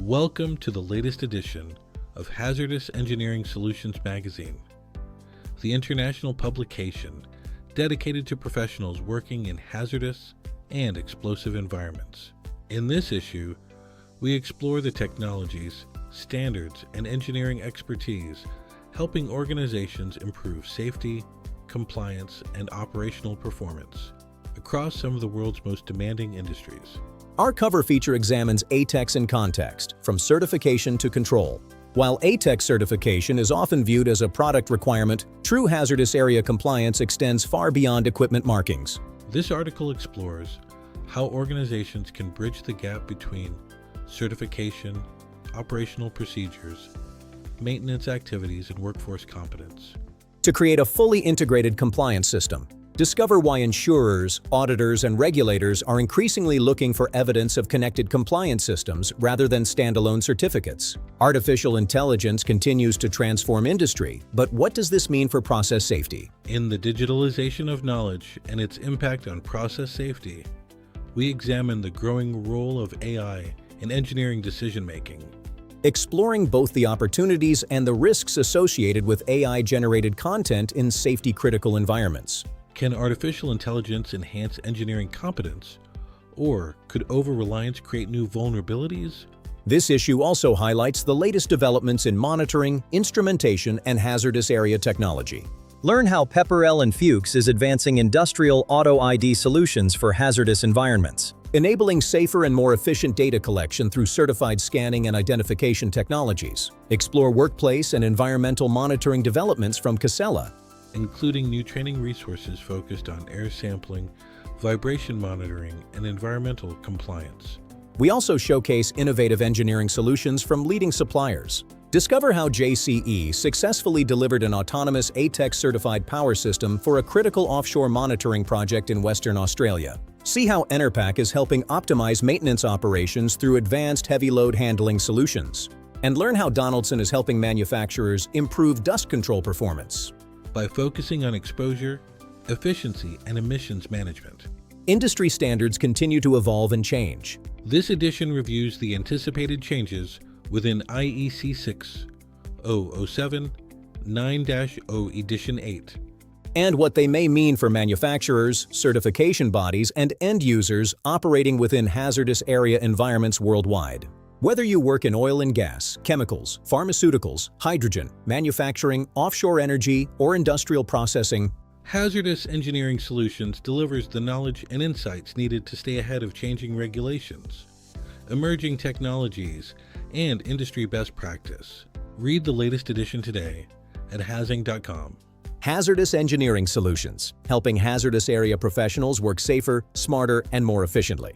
Welcome to the latest edition of Hazardous Engineering Solutions magazine, the international publication dedicated to professionals working in hazardous and explosive environments. In this issue, we explore the technologies, standards, and engineering expertise helping organizations improve safety, compliance, and operational performance across some of the world's most demanding industries. Our cover feature examines ATEX in context, from certification to control. While ATEX certification is often viewed as a product requirement, true hazardous area compliance extends far beyond equipment markings. This article explores how organizations can bridge the gap between certification, operational procedures, maintenance activities, and workforce competence to create a fully integrated compliance system. Discover why insurers, auditors, and regulators are increasingly looking for evidence of connected compliance systems rather than standalone certificates. Artificial intelligence continues to transform industry, but what does this mean for process safety? In the digitalization of knowledge and its impact on process safety, we examine the growing role of AI in engineering decision-making. Exploring both the opportunities and the risks associated with AI-generated content in safety-critical environments. Can artificial intelligence enhance engineering competence, or could over-reliance create new vulnerabilities? This issue also highlights the latest developments in monitoring, instrumentation, and hazardous area technology. Learn how Pepperell & Fuchs is advancing industrial auto ID solutions for hazardous environments, enabling safer and more efficient data collection through certified scanning and identification technologies. Explore workplace and environmental monitoring developments from Casella, including new training resources focused on air sampling, vibration monitoring, and environmental compliance. We also showcase innovative engineering solutions from leading suppliers. Discover how JCE successfully delivered an autonomous ATEX-certified power system for a critical offshore monitoring project in Western Australia. See how Enerpac is helping optimize maintenance operations through advanced heavy load handling solutions. And learn how Donaldson is helping manufacturers improve dust control performance by focusing on exposure, efficiency, and emissions management. Industry standards continue to evolve and change. This edition reviews the anticipated changes within IEC 6007 9-0 Edition 8, and what they may mean for manufacturers, certification bodies, and end users operating within hazardous area environments worldwide. Whether you work in oil and gas, chemicals, pharmaceuticals, hydrogen, manufacturing, offshore energy, or industrial processing, Hazardous Engineering Solutions delivers the knowledge and insights needed to stay ahead of changing regulations, emerging technologies, and industry best practice. Read the latest edition today at hazing.com. Hazardous Engineering Solutions, helping hazardous area professionals work safer, smarter, and more efficiently.